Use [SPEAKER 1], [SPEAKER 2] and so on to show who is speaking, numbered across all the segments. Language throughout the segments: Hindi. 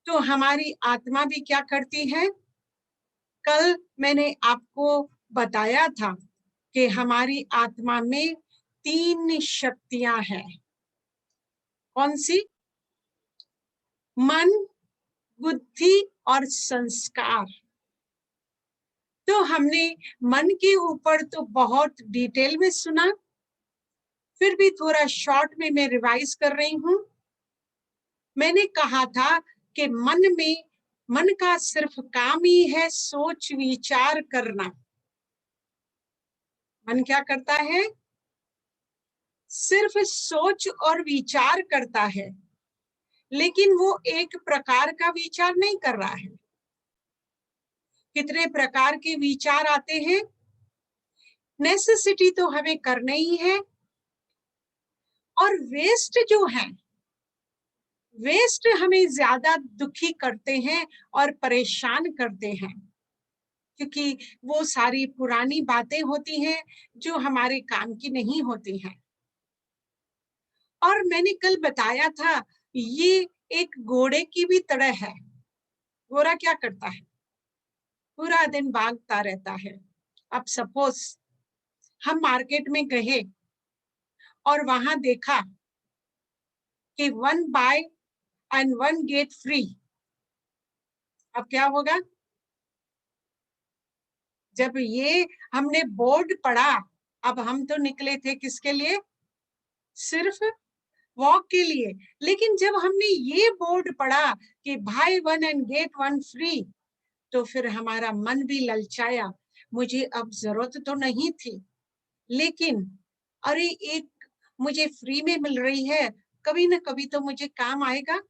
[SPEAKER 1] तो हमारी आत्मा भी क्या करती है? कल मैंने आपको बताया था कि हमारी आत्मा में 3 शक्तियां हैं। कौन सी? मन, बुद्धि और संस्कार। तो हमने मन के ऊपर तो बहुत डिटेल में सुना, फिर भी थोड़ा शॉर्ट में मैं रिवाइज कर रही हूं। मैंने कहा था कि मन का सिर्फ काम ही है सोच विचार करना। मन क्या करता है? सिर्फ सोच और विचार करता है, लेकिन वो एक प्रकार का विचार नहीं कर रहा है। कितने प्रकार के विचार आते हैं? नेसेसिटी तो हमें करना ही है, और वेस्ट जो है, वेस्ट हमें ज्यादा दुखी करते हैं और परेशान करते हैं, क्योंकि वो सारी पुरानी बातें होती हैं जो हमारे काम की नहीं होती हैं। और मैंने कल बताया था, ये एक घोड़े की भी तरह है। घोड़ा क्या करता है? पूरा दिन भागता रहता है। अब सपोज हम मार्केट में गए और वहां देखा कि 1 बाय एंड 1 गेट फ्री। अब क्या होगा? जब ये हमने बोर्ड पढ़ा, अब हम तो निकले थे किसके लिए? सिर्फ वॉक के लिए। लेकिन जब हमने ये बोर्ड पढ़ा कि बाय 1 एंड गेट 1 फ्री, तो फिर हमारा मन भी ललचाया। मुझे अब जरूरत तो नहीं थी, लेकिन अरे एक मुझे फ्री में मिल रही है, कभी ना कभी तो मुझे काम आएगा,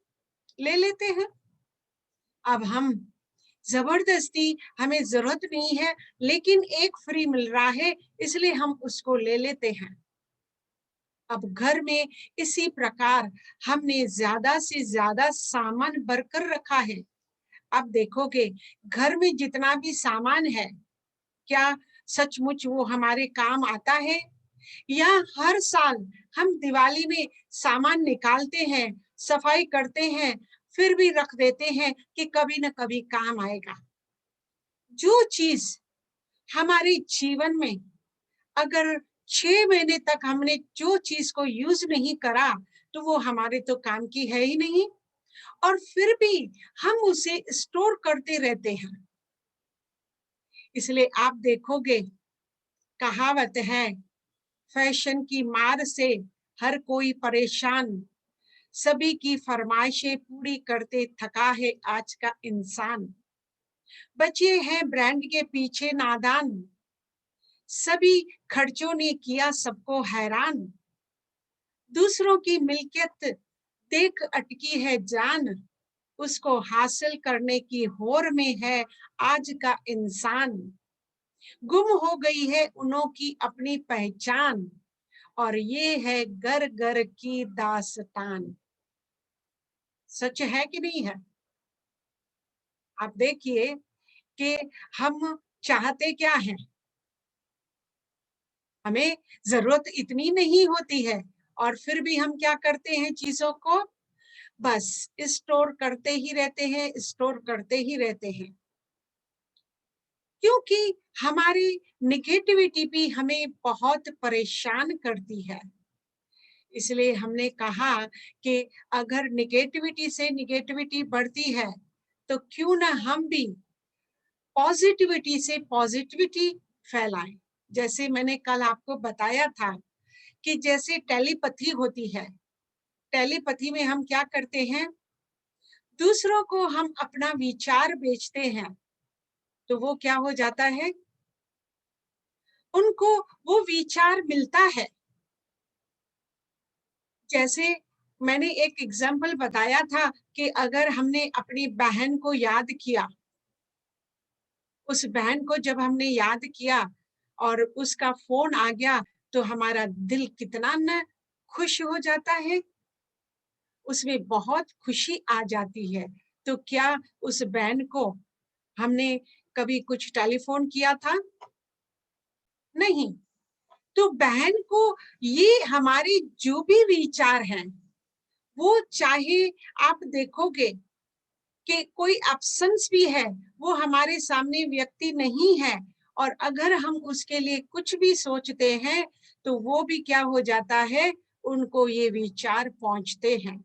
[SPEAKER 1] ले लेते हैं। अब हम जबरदस्ती, हमें जरूरत नहीं है लेकिन एक फ्री मिल रहा है, इसलिए हम उसको ले लेते हैं। अब घर में इसी प्रकार हमने ज्यादा से ज्यादा सामान भरकर रखा है। अब देखोगे घर में जितना भी सामान है, क्या सचमुच वो हमारे काम आता है? या हर साल हम दिवाली में सामान निकालते हैं, सफाई करते हैं, फिर भी रख देते हैं कि कभी न कभी काम आएगा। जो चीज हमारे जीवन में अगर 6 महीने तक हमने जो चीज को यूज नहीं करा, तो वो हमारे तो काम की है ही नहीं, और फिर भी हम उसे स्टोर करते रहते हैं। इसलिए आप देखोगे, कहावत है, फैशन की मार से हर कोई परेशान, सभी की फरमाइशें पूरी करते थका है आज का इंसान। बचे हैं ब्रांड के पीछे नादान, सभी खर्चों ने किया सबको हैरान। दूसरों की मिल्कियत देख अटकी है जान, उसको हासिल करने की होड़ में है आज का इंसान। गुम हो गई है उन्हों की अपनी पहचान, और ये है घर घर की दास्तान। सच है कि नहीं है? आप देखिए कि हम चाहते क्या हैं? हमें जरूरत इतनी नहीं होती है, और फिर भी हम क्या करते हैं? चीजों को बस स्टोर करते ही रहते हैं, स्टोर करते ही रहते हैं, क्योंकि हमारी निगेटिविटी भी हमें बहुत परेशान करती है। इसलिए हमने कहा कि अगर निगेटिविटी से निगेटिविटी बढ़ती है, तो क्यों ना हम भी पॉजिटिविटी से पॉजिटिविटी फैलाएं। जैसे मैंने कल आपको बताया था कि जैसे टेलीपैथी होती है, टेलीपैथी में हम क्या करते हैं? दूसरों को हम अपना विचार बेचते हैं, तो वो क्या हो जाता है? उनको वो विचार मिलता है। जैसे मैंने एक एग्जाम्पल बताया था कि अगर हमने अपनी बहन को याद किया, उस बहन को जब हमने याद किया और उसका फोन आ गया, तो हमारा दिल कितना न खुश हो जाता है, उसमें बहुत खुशी आ जाती है। तो क्या उस बहन को हमने कभी कुछ टेलीफोन किया था? नहीं। तो बहन को ये हमारे जो भी विचार हैं, वो चाहे आप देखोगे कि कोई एब्सेंस भी है, वो हमारे सामने व्यक्ति नहीं है, और अगर हम उसके लिए कुछ भी सोचते हैं तो वो भी क्या हो जाता है, उनको ये विचार पहुंचते हैं।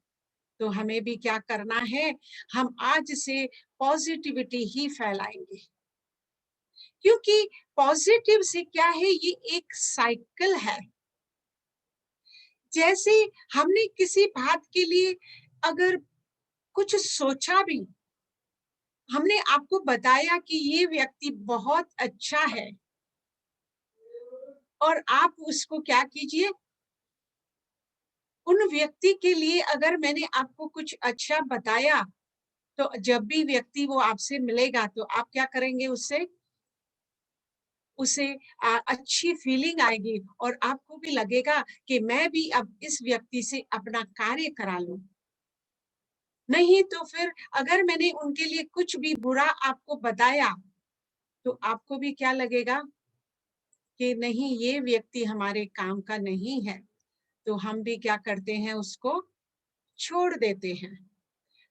[SPEAKER 1] तो हमें भी क्या करना है, हम आज से पॉजिटिविटी ही फैलाएंगे, क्योंकि पॉजिटिव से क्या है, ये एक साइकिल है। जैसे हमने किसी बात के लिए अगर कुछ सोचा भी, हमने आपको बताया कि ये व्यक्ति बहुत अच्छा है, और आप उसको क्या कीजिए, उन व्यक्ति के लिए अगर मैंने आपको कुछ अच्छा बताया, तो जब भी व्यक्ति वो आपसे मिलेगा तो आप क्या करेंगे, उससे उसे अच्छी फीलिंग आएगी, और आपको भी लगेगा कि मैं भी अब इस व्यक्ति से अपना कार्य करा लूं। नहीं तो फिर अगर मैंने उनके लिए कुछ भी बुरा आपको बताया, तो आपको भी क्या लगेगा कि नहीं, ये व्यक्ति हमारे काम का नहीं है, तो हम भी क्या करते हैं, उसको छोड़ देते हैं।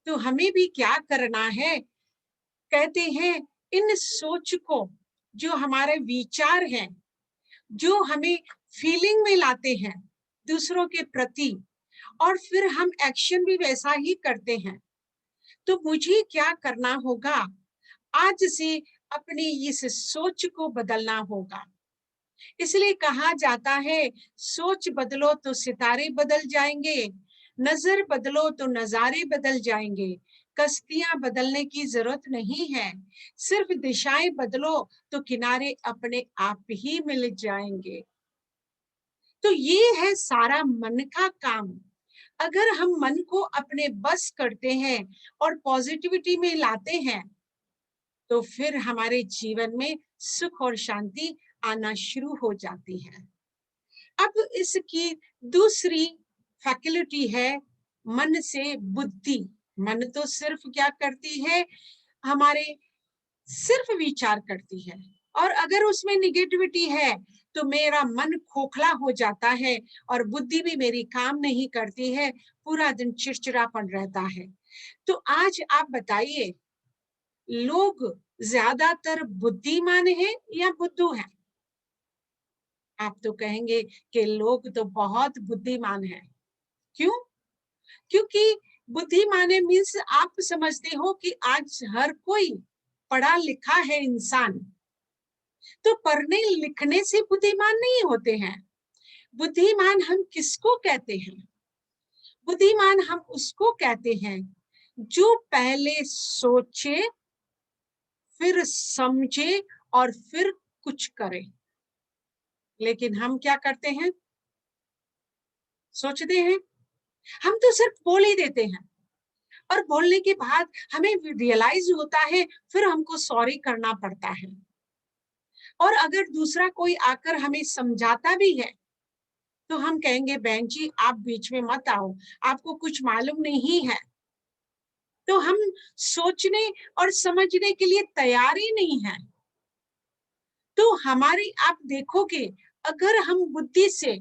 [SPEAKER 1] तो हमें भी क्या करना है, कहते हैं इन सोच को, जो हमारे विचार हैं, जो हमें फीलिंग में लाते हैं दूसरों के प्रति, और फिर हम एक्शन भी वैसा ही करते हैं, तो मुझे क्या करना होगा, आज से अपनी इस सोच को बदलना होगा। इसलिए कहा जाता है, सोच बदलो तो सितारे बदल जाएंगे, नजर बदलो तो नजारे बदल जाएंगे, कश्तियां बदलने की जरूरत नहीं है, सिर्फ दिशाएं बदलो तो किनारे अपने आप ही मिल जाएंगे। तो ये है सारा मन का काम। अगर हम मन को अपने बस करते हैं और पॉजिटिविटी में लाते हैं, तो फिर हमारे जीवन में सुख और शांति आना शुरू हो जाती है। अब इसकी दूसरी फैकल्टी है मन से बुद्धि। मन तो सिर्फ क्या करती है, हमारे सिर्फ विचार करती है, और अगर उसमें निगेटिविटी है तो मेरा मन खोखला हो जाता है, और बुद्धि भी मेरी काम नहीं करती है, पूरा दिन चिड़चिड़ापन रहता है। तो आज आप बताइए, लोग ज्यादातर बुद्धिमान हैं या बुद्धू हैं? आप तो कहेंगे कि लोग तो बहुत बुद्धिमान हैं। क्यों? क्योंकि बुद्धिमान मीन्स आप समझते हो कि आज हर कोई पढ़ा लिखा है इंसान, तो पढ़ने लिखने से बुद्धिमान नहीं होते हैं। बुद्धिमान हम किसको कहते हैं? बुद्धिमान हम उसको कहते हैं जो पहले सोचे, फिर समझे, और फिर कुछ करे। लेकिन हम क्या करते हैं, सोचते हैं, हम तो सिर्फ बोल ही देते हैं, और बोलने के बाद हमें रियलाइज होता है, फिर हमको सॉरी करना पड़ता है। और अगर दूसरा कोई आकर हमें समझाता भी है, तो हम कहेंगे बहन जी आप बीच में मत आओ, आपको कुछ मालूम नहीं है। तो हम सोचने और समझने के लिए तैयार ही नहीं है। तो हमारी आप देखोगे, अगर हम बुद्धि से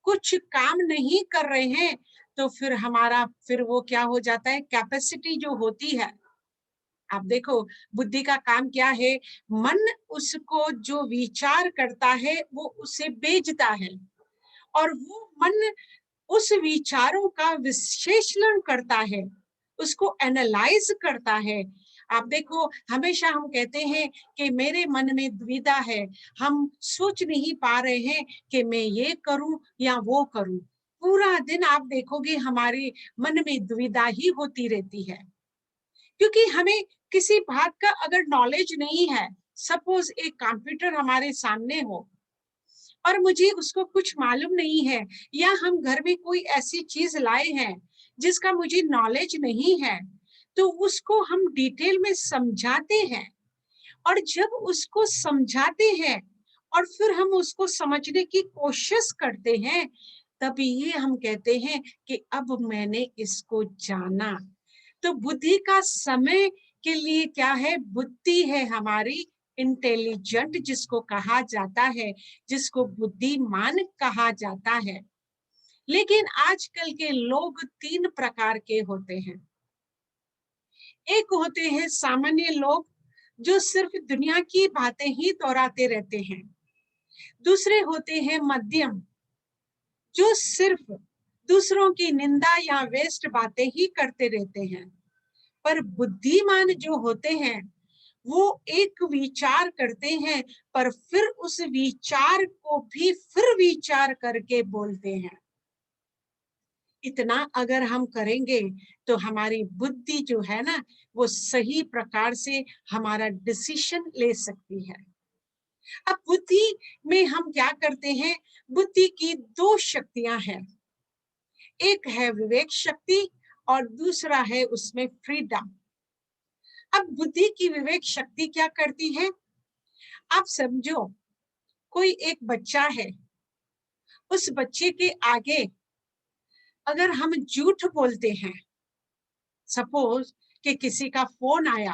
[SPEAKER 1] कुछ काम नहीं कर रहे हैं, तो फिर हमारा फिर वो क्या हो जाता है, कैपेसिटी जो होती है। आप देखो, बुद्धि का काम क्या है, मन उसको जो विचार करता है वो उसे बेचता है, और वो मन उस विचारों का विश्लेषण करता है, उसको एनालाइज करता है। आप देखो, हमेशा हम कहते हैं कि मेरे मन में दुविधा है, हम सोच नहीं पा रहे हैं कि मैं ये करूं या वो करूं। पूरा दिन आप देखोगे हमारे मन में दुविधा ही होती रहती है, क्योंकि हमें किसी बात का अगर नॉलेज नहीं है। सपोज एक कंप्यूटर हमारे सामने हो और मुझे उसको कुछ मालूम नहीं है, या हम घर में कोई ऐसी चीज लाए हैं जिसका मुझे नॉलेज नहीं है, तो उसको हम डिटेल में समझाते हैं, और जब उसको समझाते हैं और फिर हम उसको समझने की कोशिश करते हैं, तभी ये हम कहते हैं कि अब मैंने इसको जाना। तो बुद्धि का समय के लिए क्या है, बुद्धि है हमारी इंटेलिजेंट जिसको कहा जाता है, जिसको बुद्धिमान कहा जाता है। लेकिन आजकल के लोग तीन प्रकार के होते हैं। एक होते हैं सामान्य लोग जो सिर्फ दुनिया की बातें ही दोहराते रहते हैं। दूसरे होते हैं मध्यम, जो सिर्फ दूसरों की निंदा या वेस्ट बातें ही करते रहते हैं। पर बुद्धिमान जो होते हैं वो एक विचार करते हैं, पर फिर उस विचार को भी फिर विचार करके बोलते हैं। इतना अगर हम करेंगे तो हमारी बुद्धि जो है ना, वो सही प्रकार से हमारा डिसीजन ले सकती है। अब बुद्धि में हम क्या करते हैं? बुद्धि की दो शक्तियां हैं, एक है विवेक शक्ति और दूसरा है उसमें फ्रीडम। अब बुद्धि की विवेक शक्ति क्या करती है? आप समझो, कोई एक बच्चा है, उस बच्चे के आगे अगर हम झूठ बोलते हैं, सपोज कि किसी का फोन आया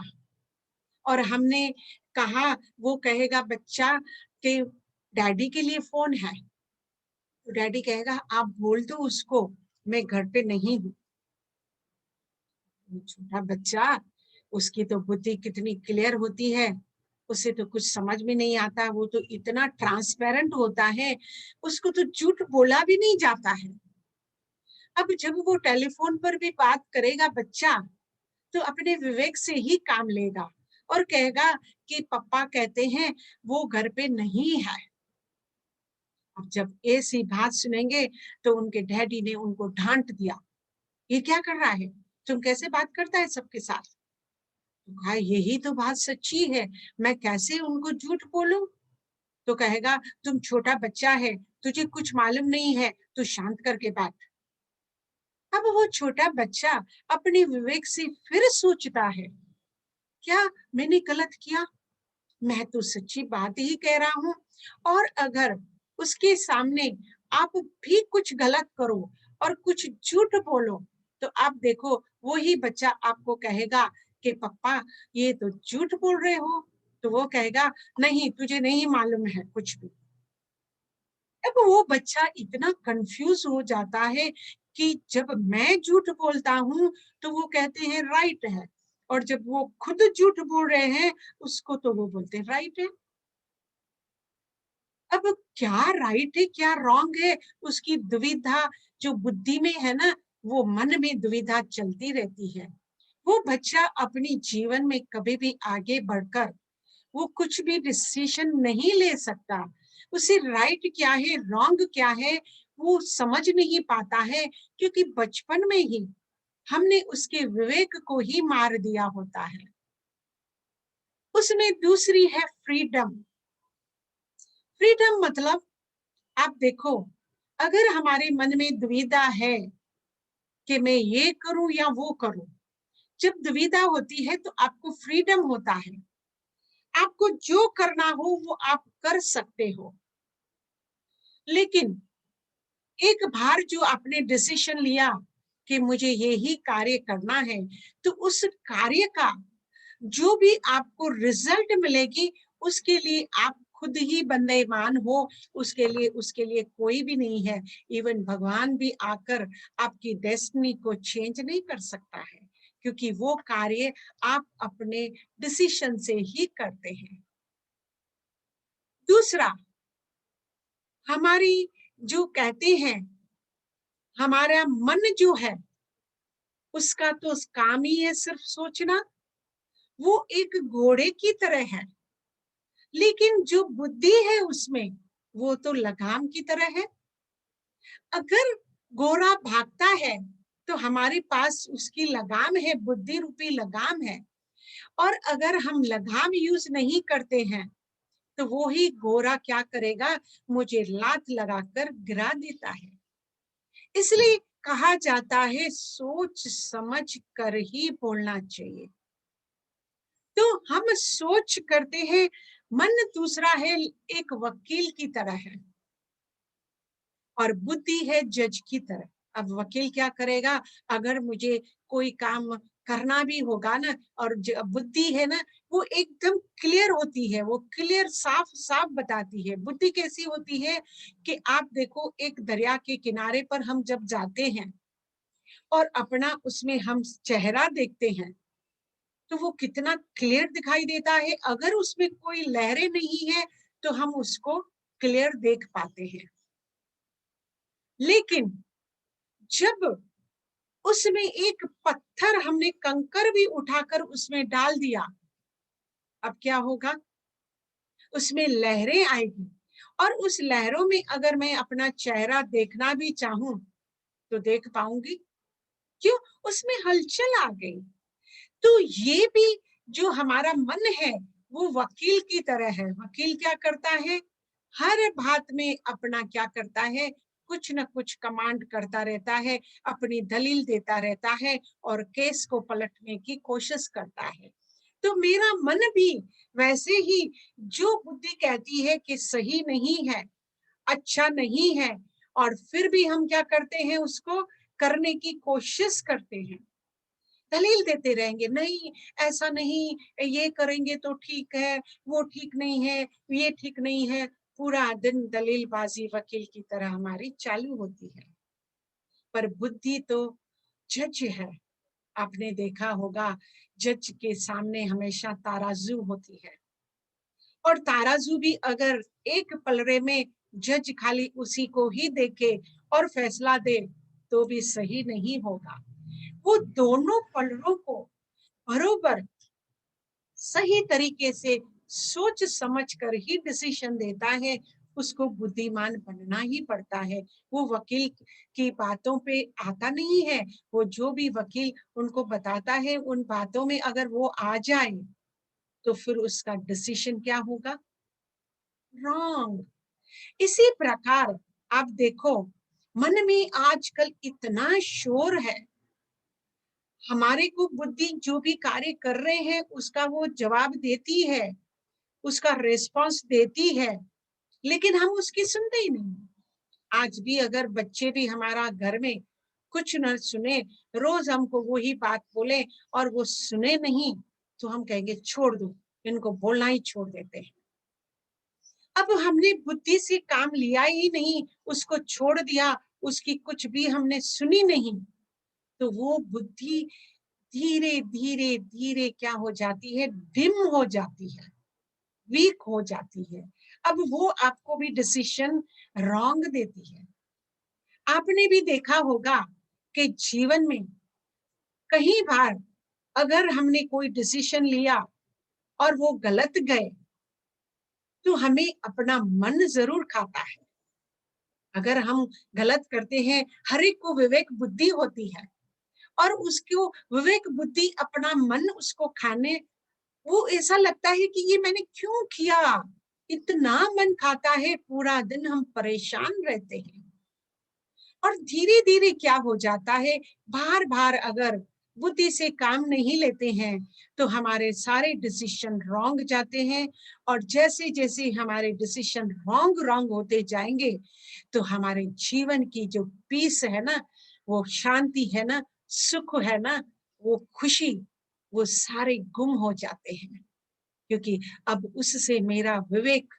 [SPEAKER 1] और हमने कहा, वो कहेगा बच्चा कि डैडी के लिए फोन है, तो डैडी कहेगा आप बोल दो उसको मैं घर पे नहीं हूँ। छोटा बच्चा, उसकी तो बुद्धि कितनी क्लियर होती है, उसे तो कुछ समझ में नहीं आता, वो तो इतना ट्रांसपेरेंट होता है, उसको तो झूठ बोला भी नहीं जाता है। अब जब वो टेलीफोन पर भी बात करेगा बच्चा, तो अपने विवेक से ही काम लेगा और कहेगा कि पापा कहते हैं वो घर पे नहीं है। अब जब ऐसी बात सुनेंगे तो उनके डैडी ने उनको डांट दिया, ये क्या कर रहा है, तुम कैसे बात करता है सबके साथ। तो कहा यही तो बात सच्ची है, मैं कैसे उनको झूठ बोलूं। तो कहेगा तुम छोटा बच्चा है, तुझे कुछ मालूम नहीं है, तू शांत करके बैठ। अब वो छोटा बच्चा अपने विवेक से फिर सोचता है, क्या मैंने गलत किया, मैं तो सच्ची बात ही कह रहा हूँ। और अगर उसके सामने आप भी कुछ गलत करो और कुछ झूठ बोलो, तो आप देखो वही बच्चा आपको कहेगा कि पापा ये तो झूठ बोल रहे हो। तो वो कहेगा नहीं, तुझे नहीं मालूम है कुछ भी। अब वो बच्चा इतना कंफ्यूज हो जाता है कि जब मैं झूठ बोलता हूँ तो वो कहते हैं राइट है, और जब वो खुद झूठ बोल रहे हैं उसको तो वो बोलते हैं राइट है। अब क्या राइट है क्या रॉन्ग है, उसकी दुविधा जो बुद्धि में है ना, वो मन में दुविधा चलती रहती है। वो बच्चा अपनी जीवन में कभी भी आगे बढ़कर वो कुछ भी डिसीजन नहीं ले सकता। उसे राइट क्या है रॉन्ग क्या है वो समझ नहीं पाता है, क्योंकि बचपन में ही हमने उसके विवेक को ही मार दिया होता है। उसमें दूसरी है फ्रीडम। फ्रीडम मतलब आप देखो, अगर हमारे मन में दुविधा है कि मैं ये करूं या वो करूं, जब दुविधा होती है तो आपको फ्रीडम होता है, आपको जो करना हो वो आप कर सकते हो। लेकिन एक बार जो आपने डिसीजन लिया कि मुझे यही कार्य करना है, तो उस कार्य का जो भी आपको रिजल्ट मिलेगी उसके लिए आप खुद ही बंदेमान हो, उसके लिए कोई भी नहीं है। इवन भगवान भी आकर आपकी डेस्टिनी को चेंज नहीं कर सकता है, क्योंकि वो कार्य आप अपने डिसीजन से ही करते हैं। दूसरा, हमारी जो कहते हैं हमारा मन जो है उसका तो काम ही है सिर्फ सोचना, वो एक घोड़े की तरह है, लेकिन जो बुद्धि है उसमें वो तो लगाम की तरह है। अगर घोड़ा भागता है तो हमारे पास उसकी लगाम है, बुद्धि रूपी लगाम है, और अगर हम लगाम यूज नहीं करते हैं तो वो ही घोड़ा क्या करेगा, मुझे लात लगाकर गिरा देता है। इसलिए कहा जाता है सोच समझ कर ही बोलना चाहिए। तो हम सोच करते हैं, मन दूसरा है, एक वकील की तरह है, और बुद्धि है जज की तरह। अब वकील क्या करेगा, अगर मुझे कोई काम करना भी होगा ना, और बुद्धि है ना, वो एकदम क्लियर होती है, वो क्लियर साफ साफ बताती है। बुद्धि कैसी होती है कि आप देखो, एक दरिया के किनारे पर हम जब जाते हैं और अपना उसमें हम चेहरा देखते हैं, तो वो कितना क्लियर दिखाई देता है। अगर उसमें कोई लहरें नहीं है तो हम उसको क्लियर देख पाते हैं। लेकिन जब उसमें एक पत्थर, हमने कंकर भी उठाकर उसमें डाल दिया, अब क्या होगा? उसमें लहरें आएगी, और उस लहरों में अगर मैं अपना चेहरा देखना भी चाहूं तो देख पाऊंगी? क्यों? उसमें हलचल आ गई। तो ये भी जो हमारा मन है वो वकील की तरह है। वकील क्या करता है? हर बात में अपना क्या करता है? कुछ न कुछ कमांड करता रहता है, अपनी दलील देता रहता है और केस को पलटने की कोशिश करता है। तो मेरा मन भी वैसे ही, जो बुद्धि कहती है कि सही नहीं है, अच्छा नहीं है, और फिर भी हम क्या करते हैं? उसको करने की कोशिश करते हैं, दलील देते रहेंगे, नहीं ऐसा नहीं, ये करेंगे तो ठीक है, वो ठीक नहीं है, ये ठीक नहीं है। पूरा दिन दलीलबाजी वकील की तरह हमारी चालू होती है। पर बुद्धि तो जज है। आपने देखा होगा, जज के सामने हमेशा तराजू होती है, और तराजू भी अगर एक पलड़े में जज खाली उसी को ही देखे और फैसला दे तो भी सही नहीं होगा। वो दोनों पलड़ों को बरोबर सही तरीके से सोच समझ कर ही डिसीजन देता है। उसको बुद्धिमान बनना ही पड़ता है। वो वकील की बातों पे आता नहीं है। वो जो भी वकील उनको बताता है, उन बातों में अगर वो आ जाए तो फिर उसका डिसीजन क्या होगा? रॉन्ग। इसी प्रकार आप देखो, मन में आजकल इतना शोर है, हमारे को बुद्धि जो भी कार्य कर रहे हैं उसका वो जवाब देती है, उसका रिस्पांस देती है, लेकिन हम उसकी सुनते ही नहीं। आज भी अगर बच्चे भी हमारा घर में कुछ न सुने, रोज हमको वही बात बोले और वो सुने नहीं, तो हम कहेंगे छोड़ दो, इनको बोलना ही छोड़ देते हैं। अब हमने बुद्धि से काम लिया ही नहीं, उसको छोड़ दिया, उसकी कुछ भी हमने सुनी नहीं, तो वो बुद्धि धीरे धीरे धीरे क्या हो जाती है? डिम हो जाती है, वीक हो जाती है। अब वो आपको भी डिसीजन रॉन्ग देती है। आपने भी देखा होगा कि जीवन में कई बार अगर हमने कोई डिसीजन लिया और वो गलत गए, तो हमें अपना मन जरूर खाता है। अगर हम गलत करते हैं, हर एक को विवेक बुद्धि होती है, और उसको विवेक बुद्धि अपना मन उसको खाने, वो ऐसा लगता है कि ये मैंने क्यों किया, इतना मन खाता है, पूरा दिन हम परेशान रहते हैं। और धीरे धीरे क्या हो जाता है? बार बार अगर बुद्धि से काम नहीं लेते हैं तो हमारे सारे डिसीजन रॉन्ग जाते हैं, और जैसे जैसे हमारे डिसीजन रॉन्ग रॉन्ग होते जाएंगे तो हमारे जीवन की जो पीस है ना, वो शांति है ना, सुख है ना, वो खुशी, वो सारे गुम हो जाते हैं। क्योंकि अब उससे मेरा विवेक,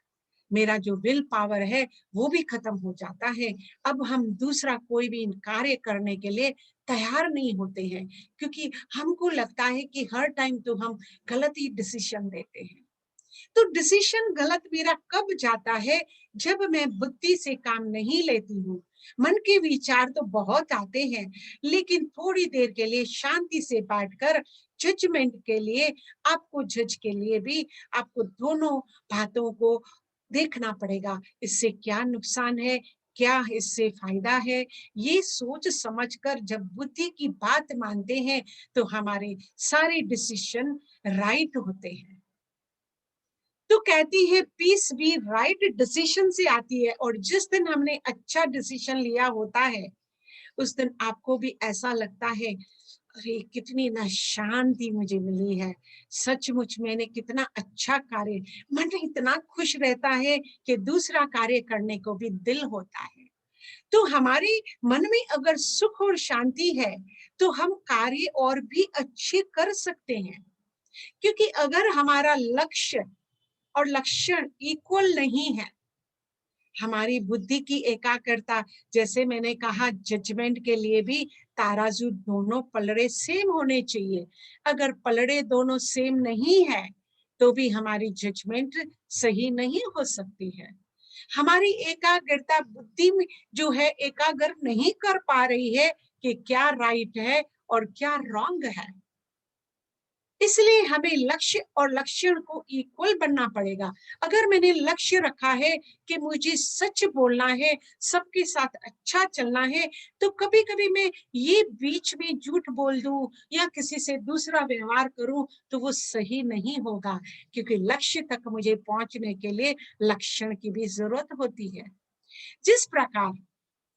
[SPEAKER 1] मेरा जो विल पावर है वो भी खत्म हो जाता है। अब हम दूसरा कोई भी कार्य करने के लिए तैयार नहीं होते हैं, क्योंकि हमको लगता है कि हर टाइम तो हम गलत ही डिसीजन देते हैं। तो डिसीजन गलत मेरा कब जाता है? जब मैं बुद्धि से काम नहीं लेती हूँ। मन के विचार तो बहुत आते हैं, लेकिन थोड़ी देर के लिए शांति से बैठकर जजमेंट के लिए, आपको जज के लिए भी आपको दोनों बातों को देखना पड़ेगा। इससे क्या नुकसान है, क्या इससे फायदा है, ये सोच समझकर जब बुद्धि की बात मानते हैं तो हमारे सारे डिसीजन राइट होते हैं। तो कहती है पीस भी राइट डिसीजन से आती है, और जिस दिन हमने अच्छा डिसीजन लिया होता है उस दिन आपको भी ऐसा लगता है, अरे कितनी ना शांति मुझे मिली है, सचमुच मैंने कितना अच्छा कार्य, मन इतना खुश रहता है कि दूसरा कार्य करने को भी दिल होता है। तो हमारे मन में अगर सुख और शांति है तो हम कार्य और भी अच्छे कर सकते हैं। क्योंकि अगर हमारा लक्ष्य और लक्षण इक्वल नहीं है, हमारी बुद्धि की एकाग्रता, जैसे मैंने कहा जजमेंट के लिए भी तराजू दोनों पलड़े सेम होने चाहिए। अगर पलड़े दोनों सेम नहीं है तो भी हमारी जजमेंट सही नहीं हो सकती है। हमारी एकाग्रता बुद्धि में जो है एकाग्र नहीं कर पा रही है कि क्या राइट है और क्या रॉन्ग है। इसलिए हमें लक्ष्य और लक्षण को इक्वल बनना पड़ेगा। अगर मैंने लक्ष्य रखा है कि मुझे सच बोलना है, सबके साथ अच्छा चलना है, तो कभी कभी मैं ये बीच में झूठ बोल दूं या किसी से दूसरा व्यवहार करूं तो वो सही नहीं होगा, क्योंकि लक्ष्य तक मुझे पहुंचने के लिए लक्षण की भी जरूरत होती है। जिस प्रकार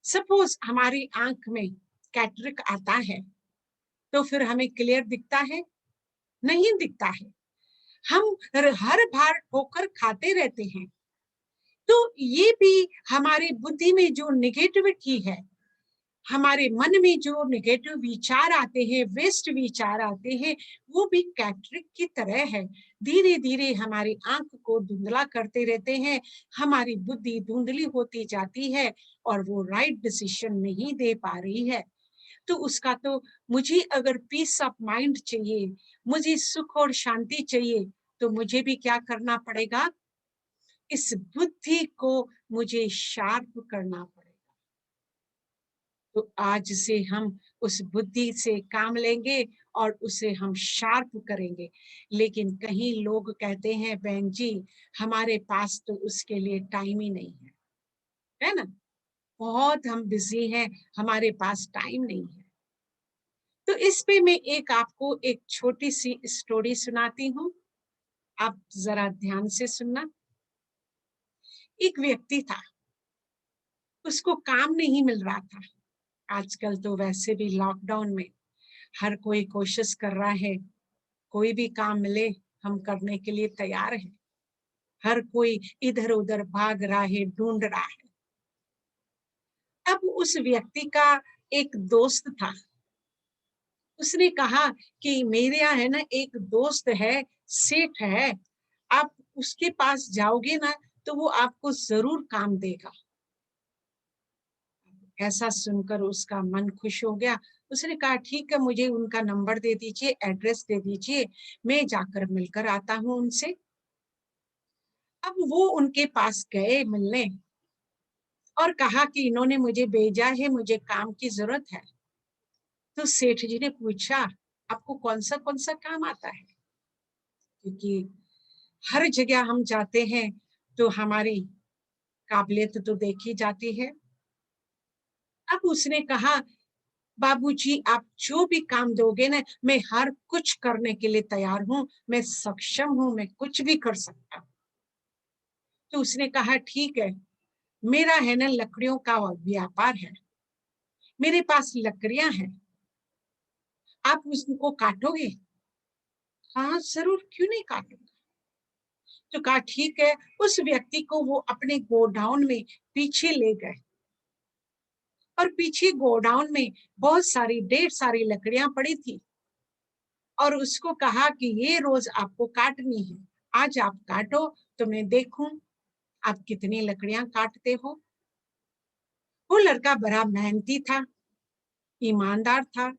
[SPEAKER 1] सपोज हमारी आंख में कैटरेक्ट आता है तो फिर हमें क्लियर दिखता है? नहीं दिखता है। हम हर बार ठोकर खाते रहते हैं। तो ये भी हमारी बुद्धि में जो नेगेटिविटी है, हमारे मन में जो नेगेटिव विचार आते हैं, वेस्ट विचार आते हैं, वो भी कैटरेक्ट की तरह है। धीरे धीरे हमारी आंख को धुंधला करते रहते हैं, हमारी बुद्धि धुंधली होती जाती है और वो राइट डिसीजन नहीं दे पा रही है। तो उसका तो मुझे अगर पीस ऑफ माइंड चाहिए, मुझे सुख और शांति चाहिए, तो मुझे भी क्या करना पड़ेगा? इस बुद्धि को मुझे शार्प करना पड़ेगा। तो आज से हम उस बुद्धि से काम लेंगे और उसे हम शार्प करेंगे। लेकिन कहीं लोग कहते हैं बहन जी हमारे पास तो उसके लिए टाइम ही नहीं है ना? बहुत हम बिजी हैं, हमारे पास टाइम नहीं है। तो इस पे मैं आपको एक छोटी सी स्टोरी सुनाती हूँ, आप जरा ध्यान से सुनना। एक व्यक्ति था, उसको काम नहीं मिल रहा था। आजकल तो वैसे भी लॉकडाउन में हर कोई कोशिश कर रहा है, कोई भी काम मिले हम करने के लिए तैयार हैं। हर कोई इधर उधर भाग रहा है, ढूंढ रहा है। अब उस व्यक्ति का एक दोस्त था, उसने कहा कि मेरे यहाँ है ना एक दोस्त है, सेठ है, आप उसके पास जाओगे ना तो वो आपको जरूर काम देगा। ऐसा सुनकर उसका मन खुश हो गया। उसने कहा ठीक है, मुझे उनका नंबर दे दीजिए, एड्रेस दे दीजिए, मैं जाकर मिलकर आता हूँ उनसे। अब वो उनके पास गए मिलने और कहा कि इन्होंने मुझे भेजा है, मुझे काम की जरूरत है। तो सेठ जी ने पूछा आपको कौन सा काम आता है? क्योंकि हर जगह हम जाते हैं तो हमारी काबिलियत तो देखी जाती है। अब उसने कहा बाबूजी आप जो भी काम दोगे ना मैं हर कुछ करने के लिए तैयार हूँ, मैं सक्षम हूँ, मैं कुछ भी कर सकता हूँ। तो उसने कहा ठीक है, मेरा है ना लकड़ियों का व्यापार है, मेरे पास लकड़ियां हैं, आप उसको काटोगे? हाँ जरूर, क्यों नहीं काटूंगा। तो कहा ठीक है। उस व्यक्ति को वो अपने गोडाउन में पीछे ले गए और पीछे गोडाउन में बहुत सारी ढेर सारी लकड़ियां पड़ी थी और उसको कहा कि ये रोज आपको काटनी है, आज आप काटो तो मैं देखूं आप कितनी लकड़ियां काटते हो। वो लड़का बड़ा मेहनती था, ईमानदार था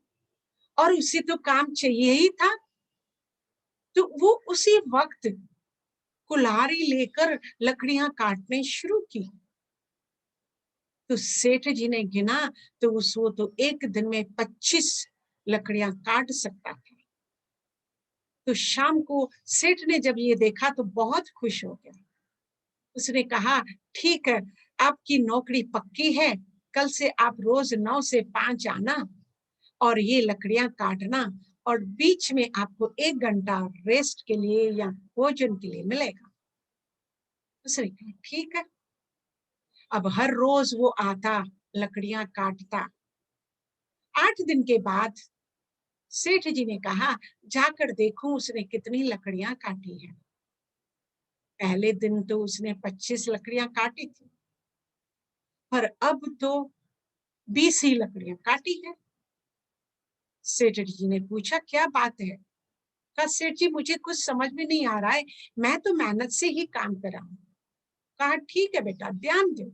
[SPEAKER 1] और उसे तो काम चाहिए ही था। तो वो उसी वक्त कुल्हाड़ी लेकर लकड़ियां काटने शुरू की। तो सेठ जी ने गिना तो वो तो एक दिन में 25 लकड़ियां काट सकता था। तो शाम को सेठ ने जब ये देखा तो बहुत खुश हो गया। उसने कहा ठीक है, आपकी नौकरी पक्की है, कल से आप रोज 9 से 5 आना और ये लकड़ियां काटना और बीच में आपको 1 घंटा रेस्ट के लिए या भोजन के लिए मिलेगा। उसने कहा ठीक है। अब हर रोज वो आता, लकड़ियां काटता। 8 दिन के बाद सेठ जी ने कहा जाकर देखूं उसने कितनी लकड़ियां काटी है। पहले दिन तो उसने 25 लकड़ियां काटी थी, पर अब तो 20 ही लकड़ियां काटी है। सेठ जी ने पूछा क्या बात है? कहा सेठ जी मुझे कुछ समझ में नहीं आ रहा है, मैं तो मेहनत से ही काम कर रहा हूँ। कहा ठीक है बेटा, ध्यान दो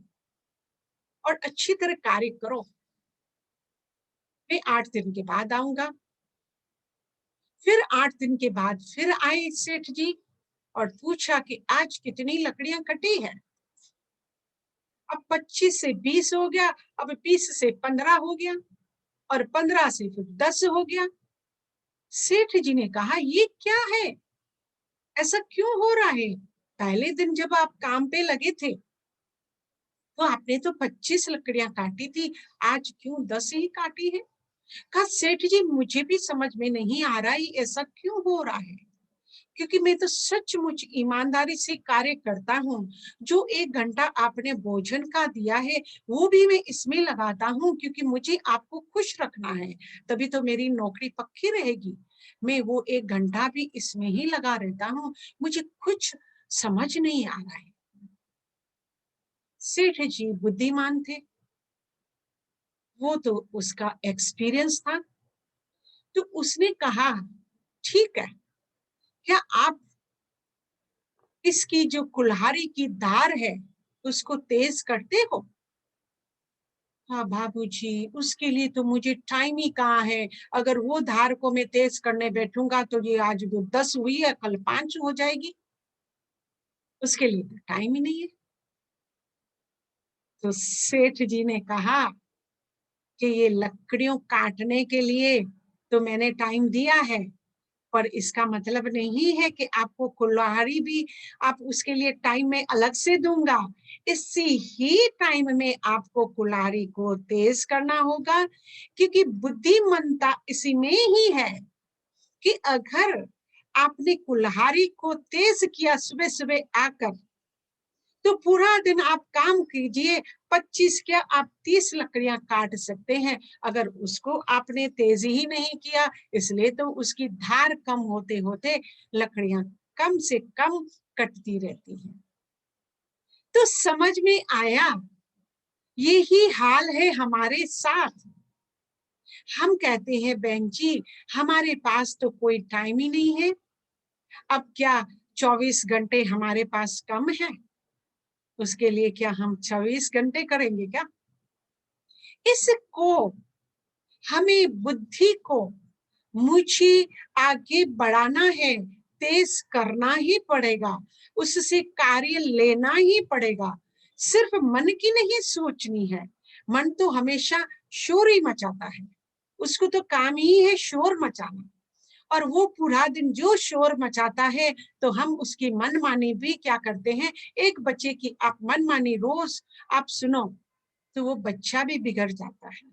[SPEAKER 1] और अच्छी तरह कार्य करो। मैं 8 दिन के बाद आऊंगा। फिर 8 दिन के बाद फिर आए सेठ जी और पूछा कि आज कितनी लकड़ियां कटी है। अब 25 से 20 हो गया, अब 20 से 15 हो गया और 15 से फिर 10 हो गया। सेठ जी ने कहा, ये क्या है, ऐसा क्यों हो रहा है? पहले दिन जब आप काम पे लगे थे तो आपने तो 25 लकड़ियां काटी थी, आज क्यों 10 ही काटी है? कहा, सेठ जी मुझे भी समझ में नहीं आ रहा है ऐसा क्यों हो रहा है, क्योंकि मैं तो सचमुच ईमानदारी से कार्य करता हूँ। जो 1 घंटा आपने भोजन का दिया है वो भी मैं इसमें लगाता हूँ, क्योंकि मुझे आपको खुश रखना है, तभी तो मेरी नौकरी पक्की रहेगी। मैं वो 1 घंटा भी इसमें ही लगा रहता हूँ, मुझे कुछ समझ नहीं आ रहा है। सेठ जी बुद्धिमान थे, वो तो उसका एक्सपीरियंस था, तो उसने कहा, ठीक है, क्या आप इसकी जो कुल्हाड़ी की धार है उसको तेज करते हो? हाँ बाबूजी, उसके लिए तो मुझे टाइम ही कहाँ है। अगर वो धार को मैं तेज करने बैठूंगा तो ये आज जो 10 हुई है कल 5 हो जाएगी, उसके लिए तो टाइम ही नहीं है। तो सेठ जी ने कहा कि ये लकड़ियों काटने के लिए तो मैंने टाइम दिया है, पर इसका मतलब नहीं है कि आपको कुल्हाड़ी भी आप उसके लिए टाइम में अलग से दूंगा। इसी ही टाइम में आपको कुल्हाड़ी को तेज करना होगा, क्योंकि बुद्धिमत्ता इसी में ही है कि अगर आपने कुल्हाड़ी को तेज किया सुबह सुबह आकर, तो पूरा दिन आप काम कीजिए, 25 क्या आप 30 लकड़ियां काट सकते हैं। अगर उसको आपने तेजी ही नहीं किया, इसलिए तो उसकी धार कम होते होते लकड़ियां कम से कम कटती रहती हैं। तो समझ में आया, यही हाल है हमारे साथ। हम कहते हैं, बहन जी हमारे पास तो कोई टाइम ही नहीं है। अब क्या 24 घंटे हमारे पास कम है? उसके लिए क्या हम 24 घंटे करेंगे क्या? इसको, हमें बुद्धि को मुझे आगे बढ़ाना है, तेज करना ही पड़ेगा, उससे कार्य लेना ही पड़ेगा। सिर्फ मन की नहीं सोचनी है। मन तो हमेशा शोर ही मचाता है, उसको तो काम ही है शोर मचाना, और वो पूरा दिन जो शोर मचाता है तो हम उसकी मनमानी भी क्या करते हैं। एक बच्चे की आप मनमानी रोज आप सुनो तो वो बच्चा भी बिगड़ जाता है।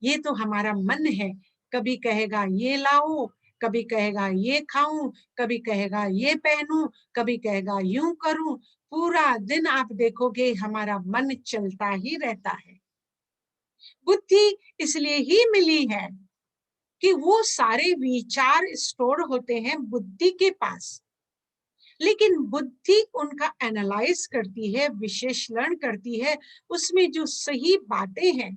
[SPEAKER 1] ये तो हमारा मन है, कभी कहेगा ये लाओ, कभी कहेगा ये खाऊं, कभी कहेगा ये पहनूं, कभी कहेगा यूं करूं। पूरा दिन आप देखोगे हमारा मन चलता ही रहता है। बुद्धि इसलिए ही मिली है कि वो सारे विचार स्टोर होते हैं बुद्धि के पास, लेकिन बुद्धि उनका एनालाइज करती है, विश्लेषण करती है, उसमें जो सही बातें हैं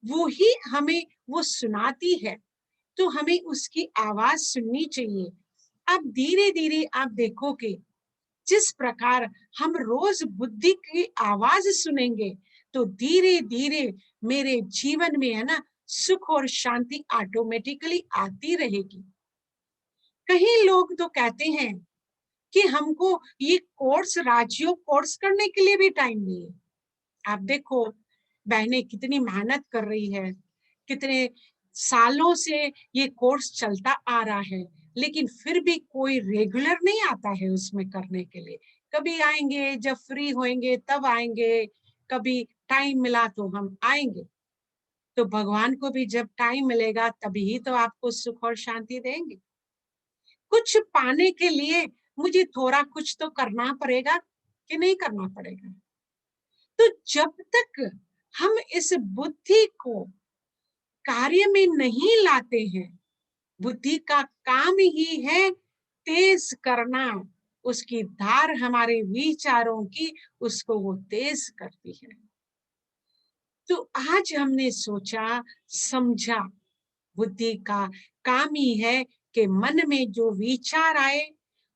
[SPEAKER 1] वो ही हमें वो सुनाती है, तो हमें उसकी आवाज सुननी चाहिए। अब धीरे धीरे आप देखोगे, जिस प्रकार हम रोज बुद्धि की आवाज सुनेंगे तो धीरे धीरे मेरे जीवन में है ना सुख और शांति ऑटोमेटिकली आती रहेगी। कई लोग तो कहते हैं कि हमको ये कोर्स, राजयोग कोर्स करने के लिए भी टाइम नहीं है। आप देखो, बहनें कितनी मेहनत कर रही है, कितने सालों से ये कोर्स चलता आ रहा है, लेकिन फिर भी कोई रेगुलर नहीं आता है उसमें करने के लिए। कभी आएंगे जब फ्री होंगे तब आएंगे, कभी टाइम मिला तो हम आएंगे। तो भगवान को भी जब टाइम मिलेगा तभी तो आपको सुख और शांति देंगे। कुछ पाने के लिए मुझे थोड़ा कुछ तो करना पड़ेगा कि नहीं करना पड़ेगा? तो जब तक हम इस बुद्धि को कार्य में नहीं लाते हैं, बुद्धि का काम ही है तेज करना, उसकी धार हमारे विचारों की उसको वो तेज करती है। तो आज हमने सोचा समझा, बुद्धि का काम ही है कि मन में जो विचार आए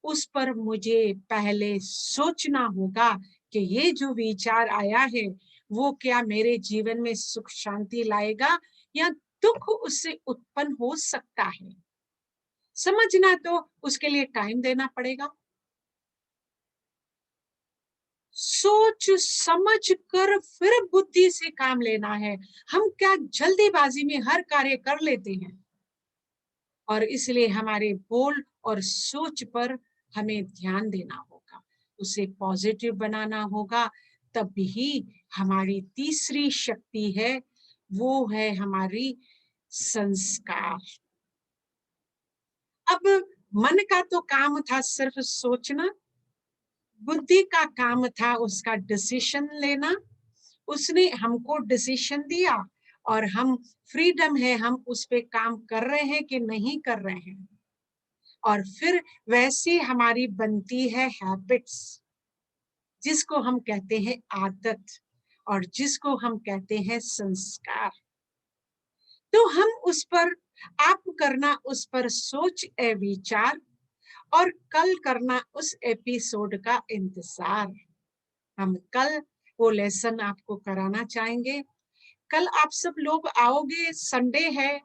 [SPEAKER 1] उस पर मुझे पहले सोचना होगा कि ये जो विचार आया है वो क्या मेरे जीवन में सुख शांति लाएगा या दुख उससे उत्पन्न हो सकता है। समझना तो उसके लिए टाइम देना पड़ेगा। सोच समझ कर फिर बुद्धि से काम लेना है। हम क्या जल्दीबाजी में हर कार्य कर लेते हैं, और इसलिए हमारे बोल और सोच पर हमें ध्यान देना होगा, उसे पॉजिटिव बनाना होगा। तभी हमारी तीसरी शक्ति है, वो है हमारी संस्कार। अब मन का तो काम था सिर्फ सोचना, बुद्धि का काम था उसका डिसीजन लेना। उसने हमको डिसीजन दिया और हम फ्रीडम है, हम उस पे काम कर रहे हैं कि नहीं कर रहे हैं। और फिर वैसी हमारी बनती है हैबिट्स, जिसको हम कहते हैं आदत, और जिसको हम कहते हैं संस्कार। तो हम उस पर आप करना, उस पर सोच ए विचार, और कल करना उस एपिसोड का इंतजार। हम कल वो लेसन आपको कराना चाहेंगे। कल आप सब लोग आओगे, संडे है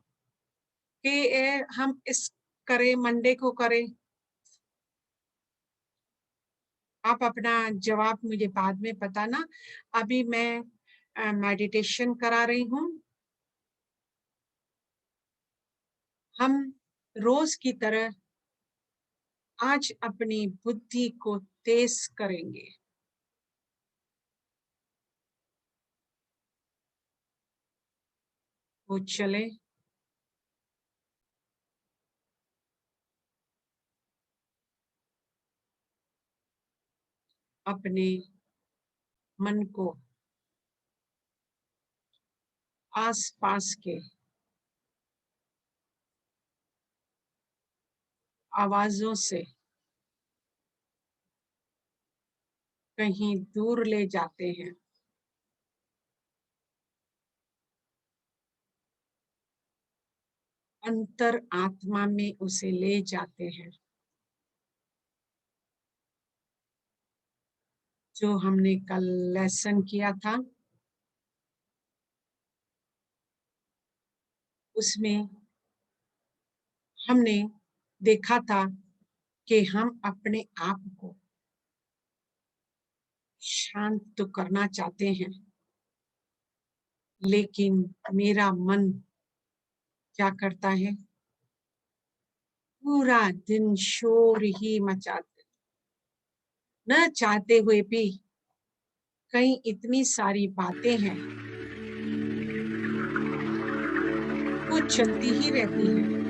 [SPEAKER 1] कि हम इस करें, मंडे को करें? आप अपना जवाब मुझे बाद में बताना। अभी मैं मेडिटेशन करा रही हूँ। हम रोज की तरह आज अपनी बुद्धि को तेज करेंगे। वो चले अपने मन को आसपास के आवाजों से कहीं दूर ले जाते हैं। अंतर आत्मा में उसे ले जाते हैं। जो हमने कल लेसन किया था, उसमें हमने देखा था कि हम अपने आप को शांत तो करना चाहते हैं, लेकिन मेरा मन क्या करता है? पूरा दिन शोर ही मचाते, न चाहते हुए भी कई इतनी सारी बातें हैं, वो चलती ही रहती है।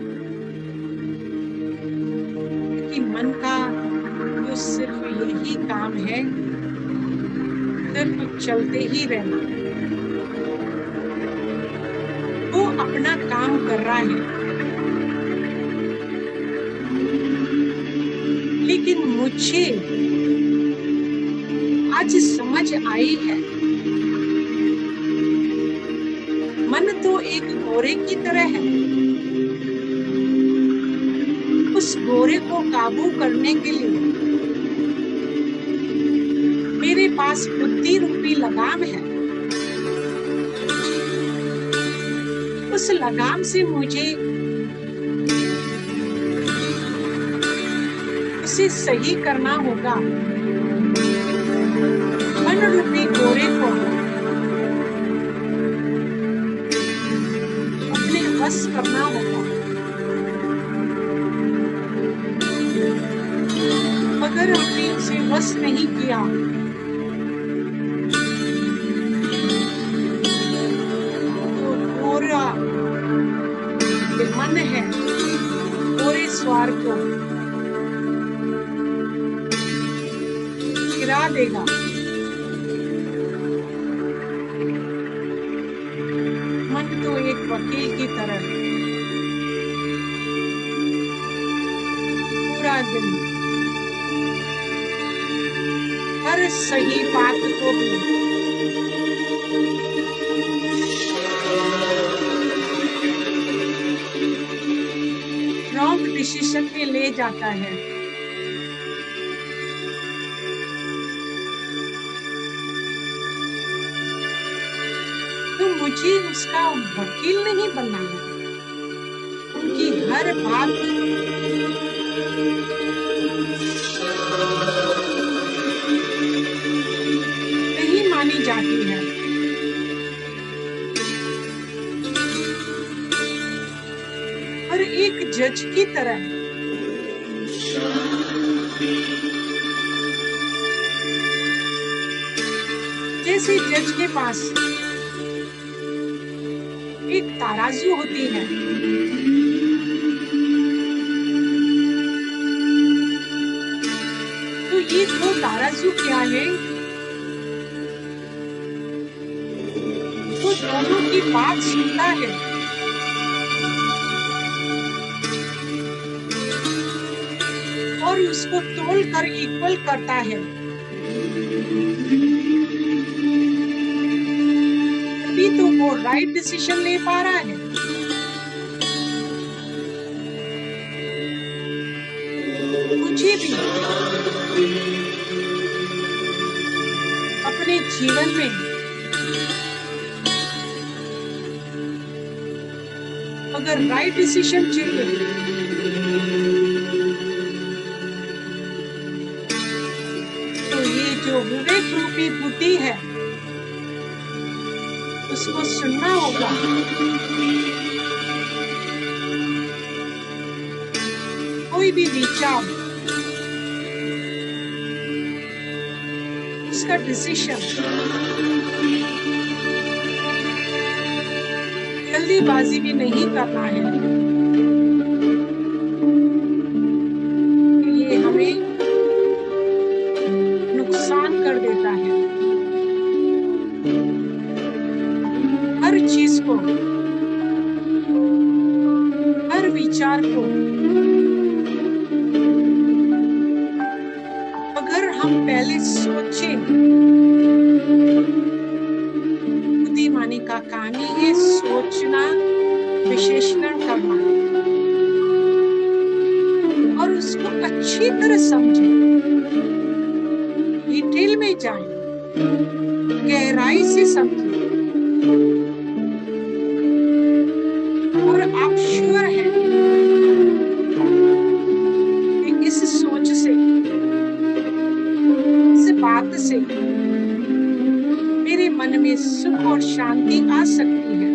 [SPEAKER 1] क्योंकि मन का जो सिर्फ यही काम है, सिर्फ चलते ही रहना। वो अपना काम कर रहा है, लेकिन मुझे आज समझ आई है, मन तो एक घोड़े की तरह है। उस घोड़े को काबू करने के लिए मेरे पास बुद्धि रूपी लगाम है। उस लगाम से मुझे उसे सही करना होगा। मन रूपी घोड़े को अपने वश करना होगा। अगर हमने उसे वश नहीं किया, तो पूरा मन है पूरे स्वर को गिरा देगा। मन तो एक वकील की तरह पूरा दिन हर सही बात को भी रॉन्ग डिसीजन में ले जाता है। तो मुझे उसका वकील नहीं बनना है। उनकी हर बात नहीं मानी जाती है। और एक जज की तरह जैसे जज के पास एक तराजू होती है, तो ये दो तराजू क्या है? वो दोनों की बात सुनता है और उसको तोल कर इक्वल करता है। तभी तो वो राइट डिसीजन ले पा रहा है। मुझे भी अपने जीवन में अगर राइट डिसीजन चाहिए तो ये जो विवेक रूपी बुद्धि है उसको सुनना होगा। कोई भी विचार, उसका डिसीजन जल्दीबाजी में नहीं करना है। ये हमें नुकसान कर देता है। हर चीज को, हर विचार को अगर हम पहले सोचें, बुद्धिमानी का काम ही है सोचना, विश्लेषण करना और उसको अच्छी तरह समझें, डिटेल में जाएं, गहराई से समझें और आप श्योर हैं कि इस सोच से, इस बात से मेरे मन में सुख और शांति आ सकती है,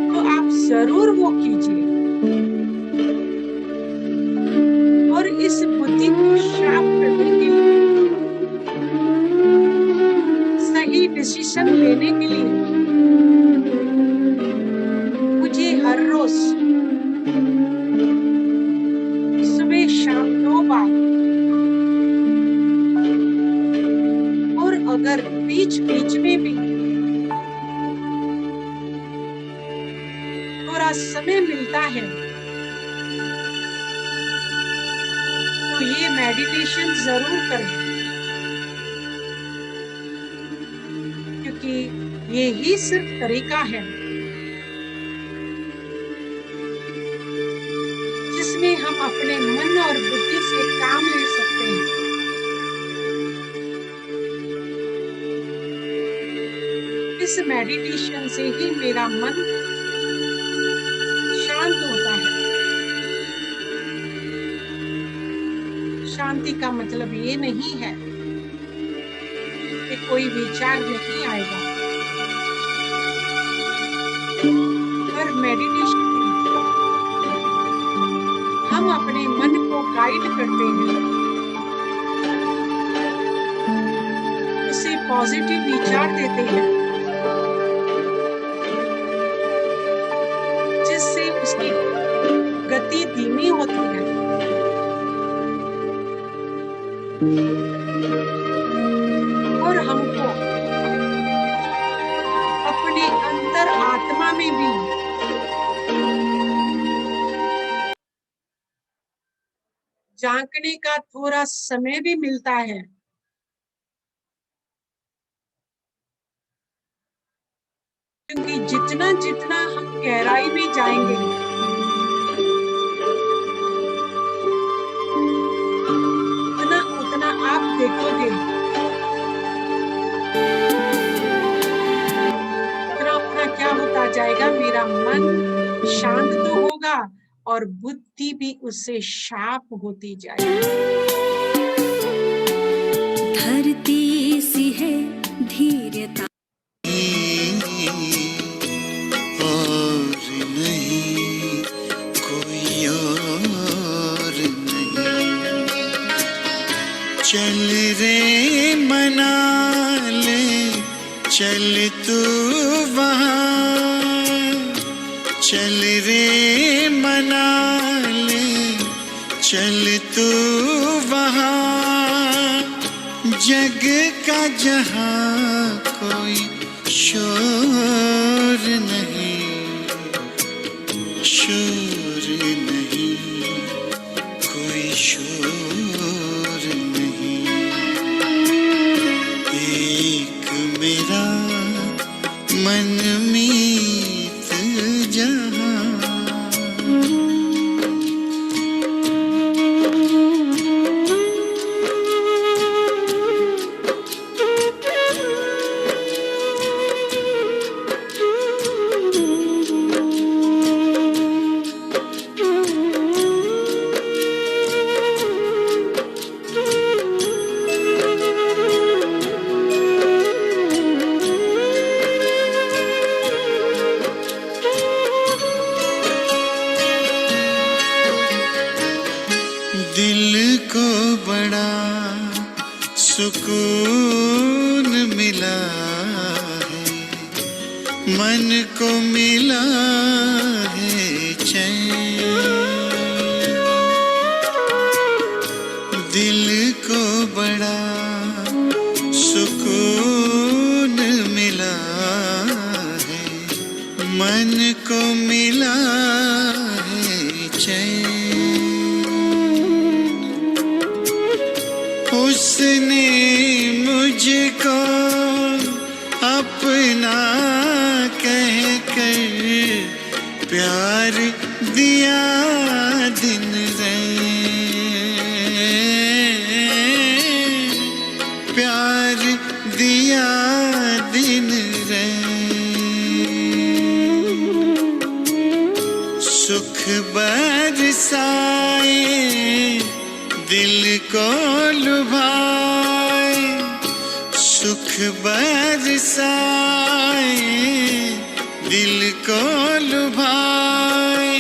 [SPEAKER 1] तो आप जरूर वो कीजिए और इस बुद्धि को शार्प करने के लिए, सही डिसीजन लेने के लिए मुझे हर रोज सुबह शाम 2 बार और अगर बीच बीच में भी थोड़ा समय मिलता है तो ये मेडिटेशन जरूर करें, क्योंकि ये ही सिर्फ तरीका है जिसमें हम अपने मन और बुद्धि से काम ले सकते हैं। इस मेडिटेशन से ही मेरा मन शांत होता है। शांति का मतलब ये नहीं है कि कोई विचार नहीं आएगा, पर मेडिटेशन हम अपने मन को गाइड करते हैं, उसे पॉजिटिव विचार देते हैं जिससे उसकी गति धीमी होती है और हमको अपने अंतर आत्मा में भी झांकने का थोड़ा समय भी मिलता है। क्योंकि जितना जितना हम गहराई में जाएंगे उतना उतना आप देखोगे और बुद्धि भी उससे शार्प होती जाएगी।
[SPEAKER 2] धरती सी है धीरता
[SPEAKER 3] और नहीं कोई और नहीं। चल रे मना ले चल तू वहाँ, चल रे मना ले चल तू वहाँ। जग का जहाँ कोई शोर नहीं, शोर नहीं, कोई शोर नहीं। एक मेरा मनमीत जहाँ। दिल को बड़ा सुकून मिला है, मन को मिला है चैन। दिल को बड़ा सुकून मिला है, मन को मिला है चैन। उसने मुझको अपना कहकर प्यार दिया दिन रैन, प्यार दिया दिन रैन। सुख बरसाए दिल को लुभाए, सुख बरसाए दिल को लुभाए।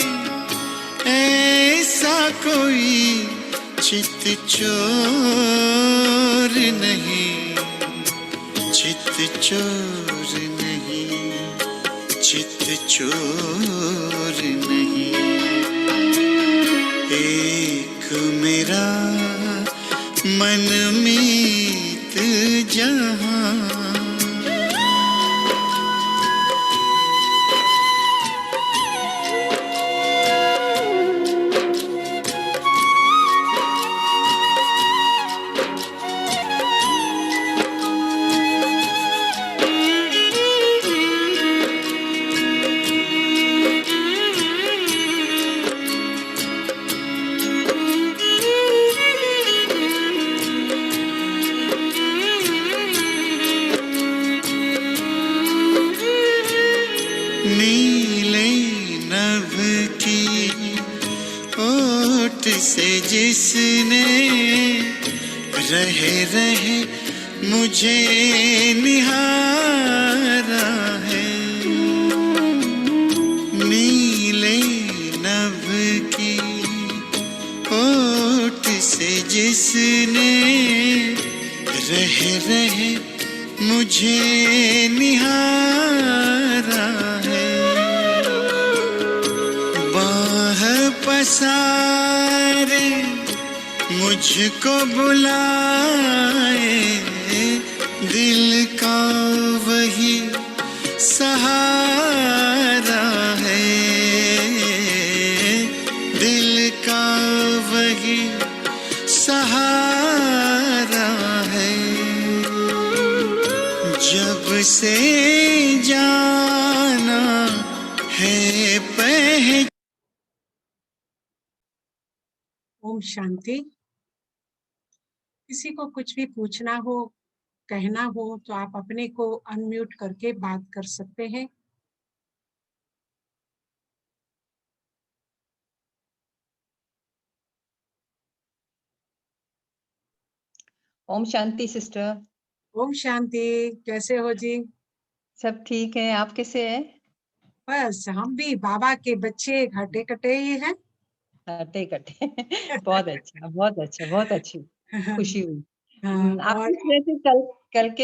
[SPEAKER 3] ऐसा कोई चित चोर नहीं, चित चोर नहीं, चित चोर नहीं। एक मेरा मनमीत जहाँ। नीले नभ की ओट से जिसने रहे रहे मुझे निहारा है। नीले नभ की ओट से जिसने रहे रहे मुझे निहारा है। बाह पसारे मुझको बुलाए, दिल का वही सहारा है, दिल का वही सहारा है। जब से जाना है पहचान।
[SPEAKER 1] ओम शांति। किसी को कुछ भी पूछना हो, कहना हो तो आप अपने को अनम्यूट करके बात कर सकते हैं।
[SPEAKER 4] ओम शांति सिस्टर।
[SPEAKER 1] ओम शांति। कैसे हो जी?
[SPEAKER 4] सब ठीक है, आप कैसे हैं?
[SPEAKER 1] बस हम भी बाबा के बच्चे घटे कटे ही हैं।
[SPEAKER 4] हटे कटे बहुत अच्छा, बहुत अच्छा, बहुत अच्छी खुशी हुई।
[SPEAKER 1] हाँ,
[SPEAKER 4] आप
[SPEAKER 1] और
[SPEAKER 4] पूछ रहे थे कल कल के